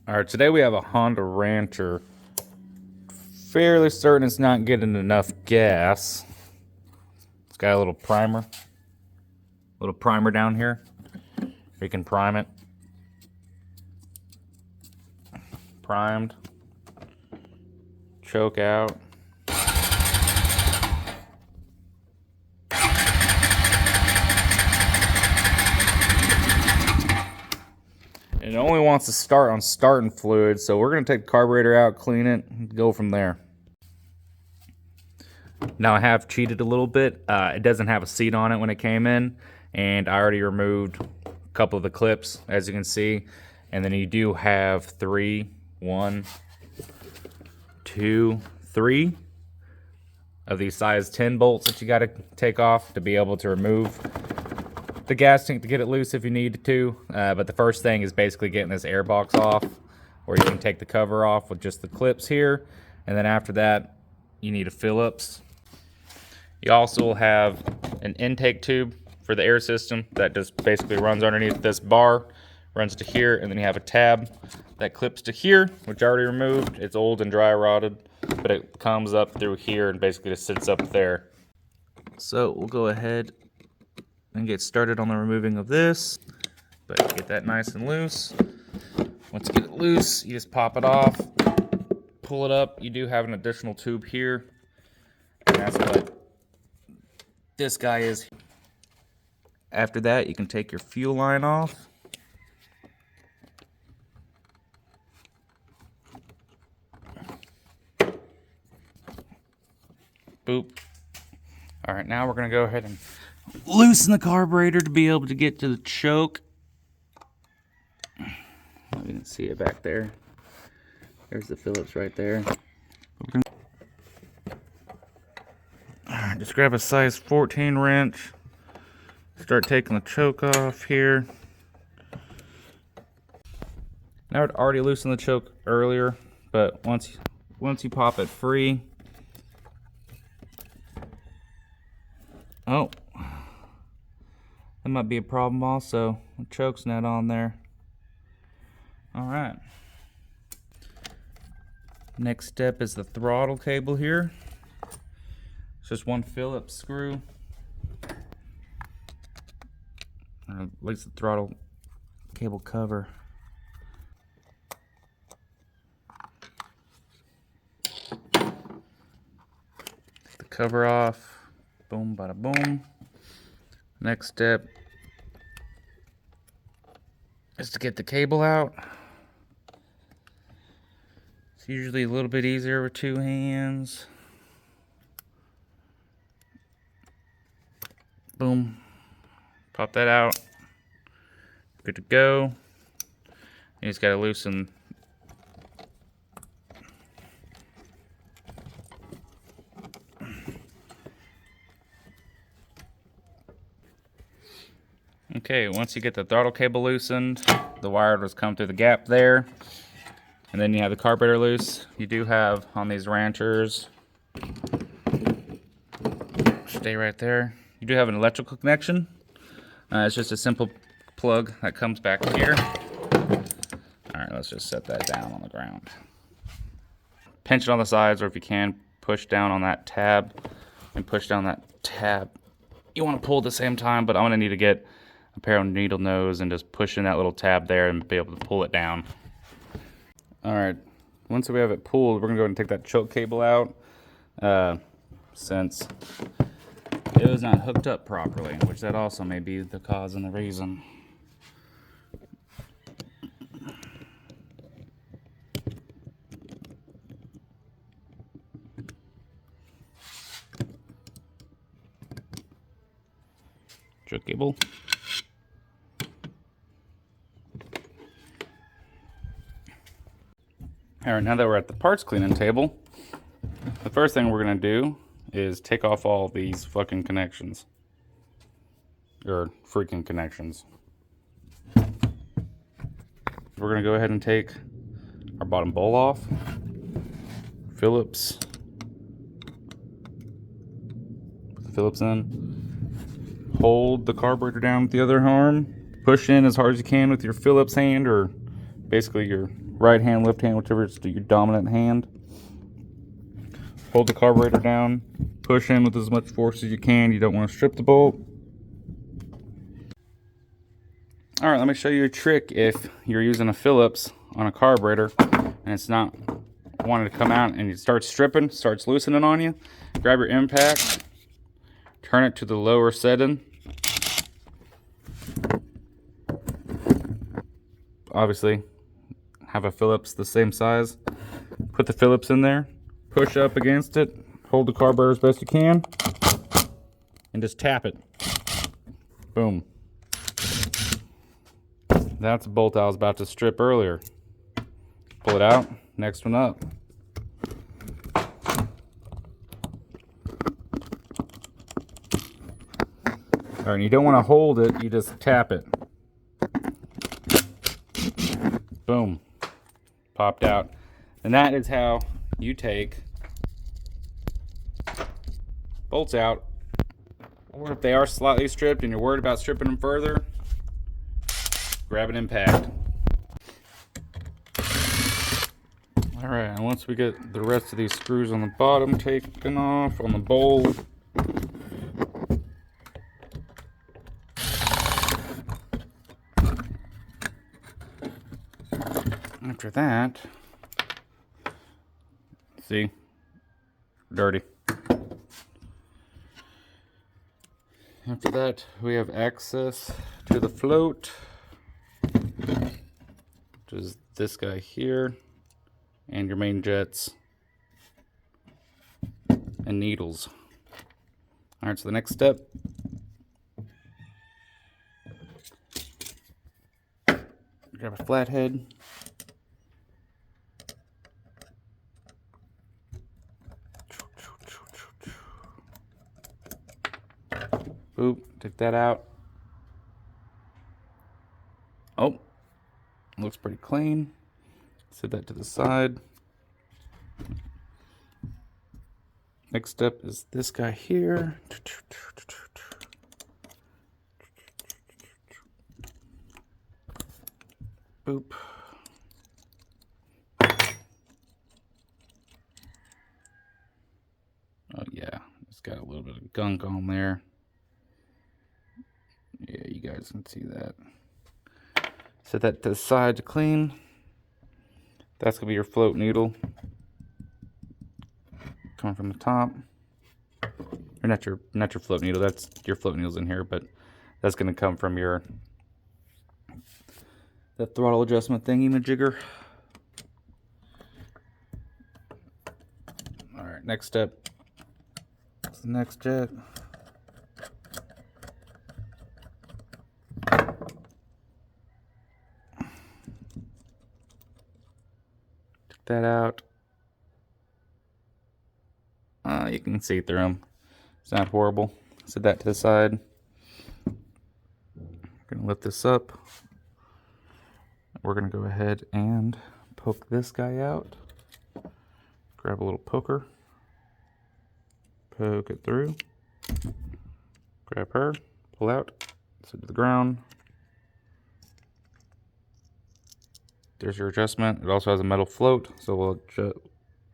Alright, today we have a Honda Rancher. Fairly certain it's not getting enough gas. It's got a little primer. Down here. We can prime it. Primed. Choke out. It only wants to start on starting fluid, so we're going to take the carburetor out, clean it, and go from there. Now I have cheated a little bit. It doesn't have a seat on it when it came in, and I already removed a couple of the clips, as you can see. And then you do have three of these size 10 bolts that you got to take off to be able to remove the gas tank to get it loose if you need to. But the first thing is basically getting this air box off, or you can take the cover off with just the clips here. And then after that, you need a Phillips. You also will have an intake tube for the air system that just basically runs underneath this bar, runs to here, and then you have a tab that clips to here, which I already removed. It's old and dry rotted, but it comes up through here and basically just sits up there. So we'll go ahead and get started on the removing of this, but get that nice and loose. Once you get it loose, you just pop it off, pull it up. You do have an additional tube here, and that's what this guy is. After that, you can take your fuel line off. Boop. All right, now we're gonna go ahead and loosen the carburetor to be able to get to the choke. You can see it back there. There's the Phillips right there. Alright, just grab a size 14 wrench. Start taking the choke off here. Now I'd already loosened the choke earlier, but once you pop it free. Oh, that might be a problem also. The choke's not on there. Alright. Next step is the throttle cable here. It's just one Phillips screw. Or at least the throttle cable cover. Take the cover off. Boom, bada boom. Next step is to get the cable out. It's usually a little bit easier with two hands. Boom. Pop that out. Good to go. You just gotta loosen . Okay, once you get the throttle cable loosened, the wire will come through the gap there, and then you have the carburetor loose. You do have on these Ranchers, stay right there, you do have an electrical connection. It's just a simple plug that comes back here. Alright, let's just set that down on the ground. Pinch it on the sides, or if you can, push down on that tab and push down that tab. You want to pull at the same time, but I'm going to need to get a pair of needle nose and just push in that little tab there and be able to pull it down. Alright, once we have it pulled, we're going to go ahead and take that choke cable out, since it was not hooked up properly, which that also may be the cause and the reason. Choke cable. Alright, now that we're at the parts cleaning table, the first thing we're going to do is take off all these fucking connections. Or freaking connections. We're going to go ahead and take our bottom bowl off. Phillips. Put the Phillips in. Hold the carburetor down with the other arm. Push in as hard as you can with your Phillips hand, or basically your right hand, left hand, whichever is your dominant hand. Hold the carburetor down, push in with as much force as you can. You don't want to strip the bolt. Alright, let me show you a trick if you're using a Phillips on a carburetor and it's not wanting to come out and it starts stripping, starts loosening on you. Grab your impact, turn it to the lower setting. Obviously, have a Phillips the same size. Put the Phillips in there, push up against it, hold the carburetor as best you can, and just tap it. Boom. That's a bolt I was about to strip earlier. Pull it out, next one up. Alright, and you don't want to hold it, you just tap it. Boom. Popped out. And that is how you take bolts out. Or if they are slightly stripped and you're worried about stripping them further, grab an impact. Alright, and once we get the rest of these screws on the bottom taken off on the bowl, after that, see, dirty. After that, we have access to the float, which is this guy here, and your main jets and needles. Alright, so the next step, grab a flathead. Boop, take that out. Oh, looks pretty clean. Set that to the side. Next step is this guy here. Boop. Oh yeah, it's got a little bit of gunk on there. Yeah, you guys can see that. Set that to the side to clean. That's gonna be your float needle coming from the top. Or not your float needle. That's your float needle's in here, but that's gonna come from the throttle adjustment thingy majigger. All right, next step. That's the next jet. That out. You can see through them. It's not horrible. Set that to the side. We're gonna lift this up. We're gonna go ahead and poke this guy out. Grab a little poker. Poke it through. Grab her. Pull out. Set to the ground. There's your adjustment. It also has a metal float, so we'll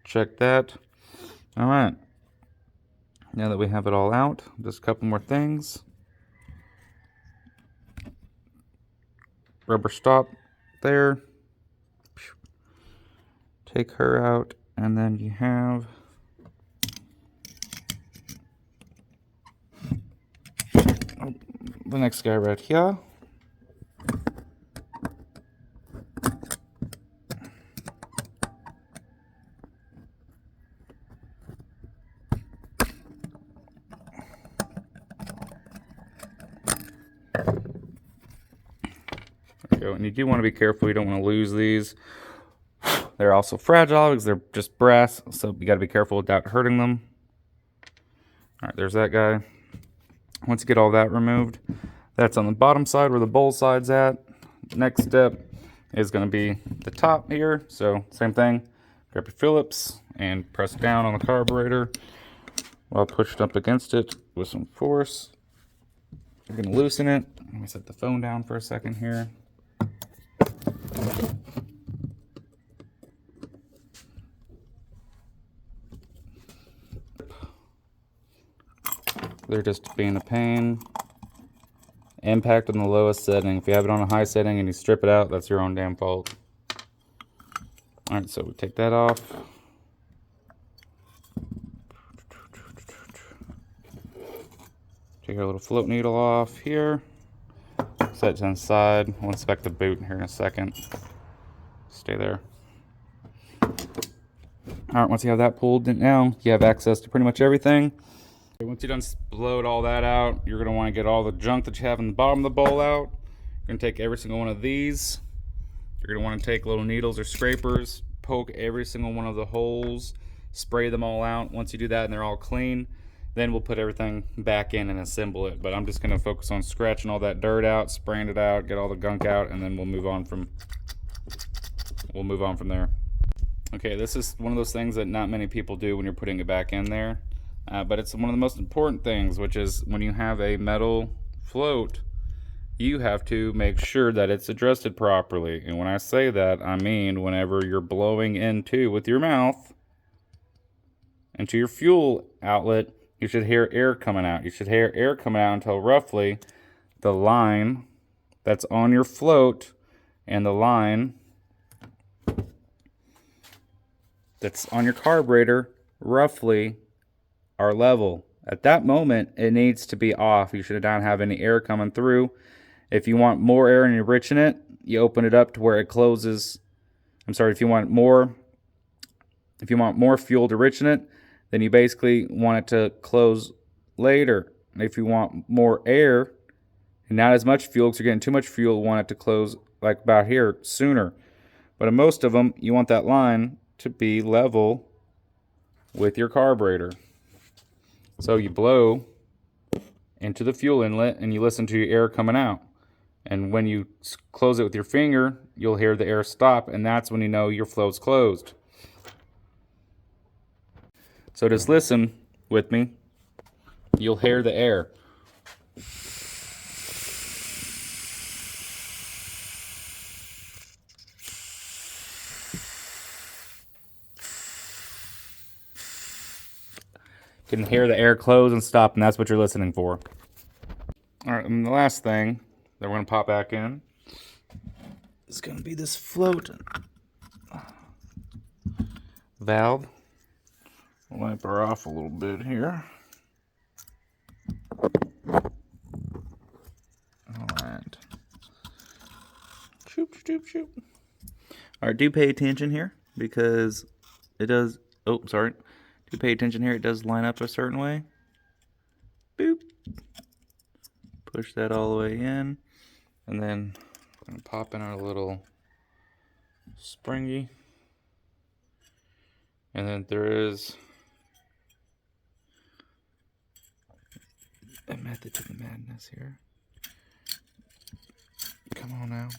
check that. All right. Now that we have it all out, just a couple more things. Rubber stop there. Take her out, and then you have the next guy right here. And you do want to be careful, you don't want to lose these. They're also fragile because they're just brass, so you got to be careful without hurting them. Alright, there's that guy. Once you get all that removed, that's on the bottom side where the bowl side's at. Next step is going to be the top here, so same thing. Grab your Phillips and press down on the carburetor while pushed up against it with some force. You're going to loosen it. Let me set the phone down for a second here. they're just being a pain. Impact on the lowest setting. If you have it on a high setting and you strip it out, that's your own damn fault. Alright, so we take that off. Take our little float needle off here. Set it to the side. We'll inspect the boot here in a second. Stay there. Alright, once you have that pulled in now, you have access to pretty much everything. Once you done explode all that out, you're going to want to get all the junk that you have in the bottom of the bowl out. You're going to take every single one of these. You're going to want to take little needles or scrapers, poke every single one of the holes, spray them all out. Once you do that and they're all clean, then we'll put everything back in and assemble it. But I'm just going to focus on scratching all that dirt out, spraying it out, get all the gunk out, and then we'll move on from there. Okay, this is one of those things that not many people do when you're putting it back in there. But it's one of the most important things, which is when you have a metal float, you have to make sure that it's adjusted properly. And when I say that, I mean whenever you're blowing into with your mouth into your fuel outlet, you should hear air coming out. You should hear air coming out until roughly the line that's on your float and the line that's on your carburetor roughly are level. At that moment, it needs to be off. You should not have any air coming through. If you want more air and you're rich in it, you open it up to where it closes. If you want more fuel to rich in it, then you basically want it to close later. And if you want more air and not as much fuel, because you're getting too much fuel, you want it to close like about here sooner. But in most of them, you want that line to be level with your carburetor. So you blow into the fuel inlet and you listen to your air coming out. And when you close it with your finger, you'll hear the air stop, and that's when you know your float's closed. So just listen with me. You'll hear the air. You can hear the air close and stop, and that's what you're listening for. Alright, and the last thing that we're going to pop back in is going to be this float valve. Wipe her off a little bit here. Alright. Shoop, shoop, shoop. Alright, do pay attention here because it does... Oh, sorry. Do pay attention here. It does line up a certain way. Boop. Push that all the way in. And then I'm going to pop in our little springy. And then there is a method to the madness here. Come on now.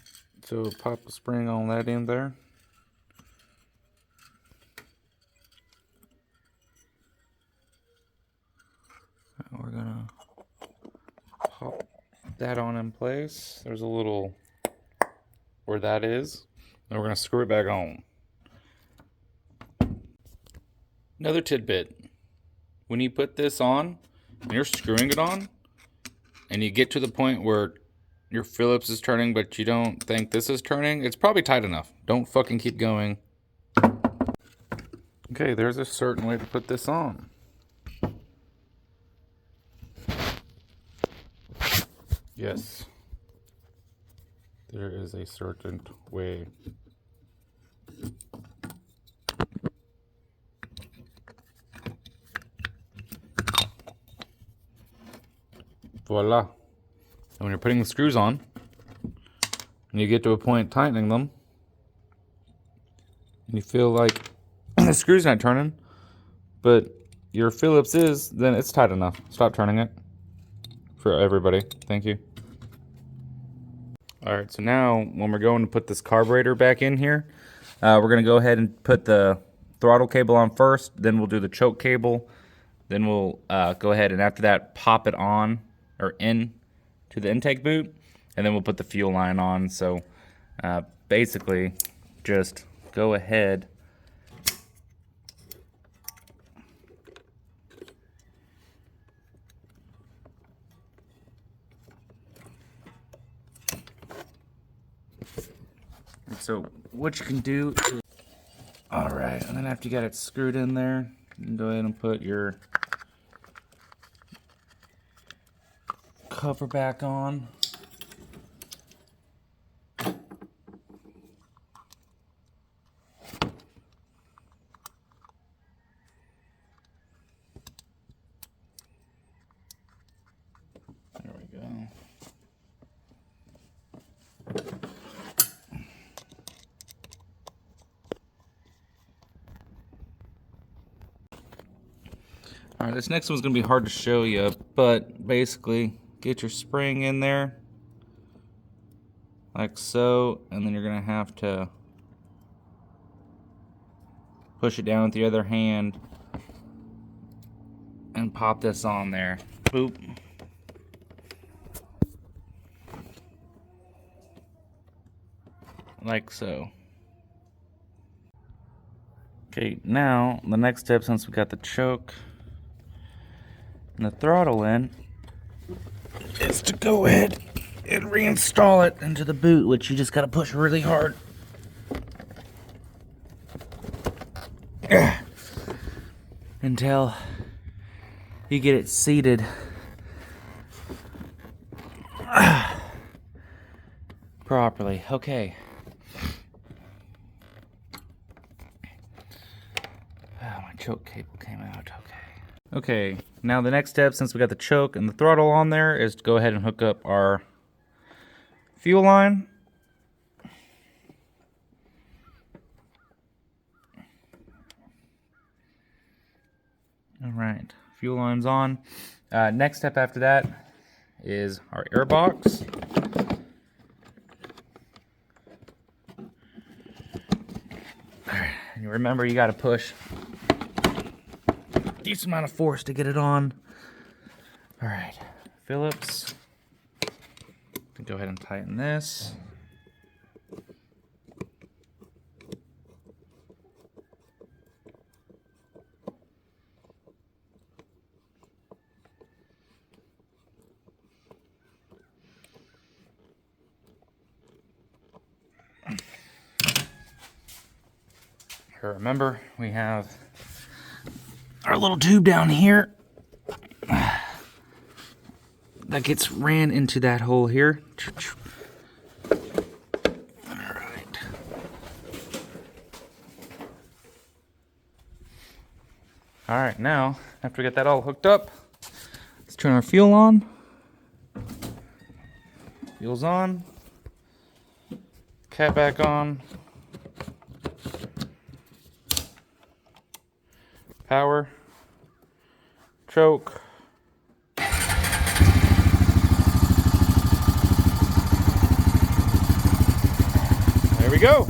So pop the spring on that end there. We're gonna pop that on in place. There's a little where that is. And we're gonna screw it back on. Another tidbit. When you put this on and you're screwing it on and you get to the point where your Phillips is turning but you don't think this is turning, it's probably tight enough. Don't fucking keep going. Okay, there's a certain way to put this on. Yes, there is a certain way. Voila. And when you're putting the screws on, and you get to a point tightening them, and you feel like the screw's not turning, but your Phillips is, then it's tight enough. Stop turning it. For everybody. Thank you. Alright, so now when we're going to put this carburetor back in here, we're going to go ahead and put the throttle cable on first, then we'll do the choke cable, then we'll go ahead and after that pop it on or in to the intake boot, and then we'll put the fuel line on. So basically just go ahead So what you can do is, alright, and then after you got it screwed in there, you can go ahead and put your cover back on. There we go. Alright, this next one's going to be hard to show you, but basically get your spring in there like so, and then you're going to have to push it down with the other hand and pop this on there. Boop. Like so. Okay, now the next step, since we got the choke and the throttle in, is to go ahead and reinstall it into the boot, which you just gotta push really hard. Until you get it seated properly. Okay. Oh, my choke cable came out. Okay, now the next step, since we got the choke and the throttle on there, is to go ahead and hook up our fuel line. Alright, fuel line's on. Next step after that is our air box. And you remember, you got to push a decent amount of force to get it on. Alright, Phillips. Go ahead and tighten this. Remember, we have our little tube down here that gets ran into that hole here. Alright. Alright, now, after we get that all hooked up, let's turn our fuel on. Fuel's on. Cap back on. Power, choke. There we go.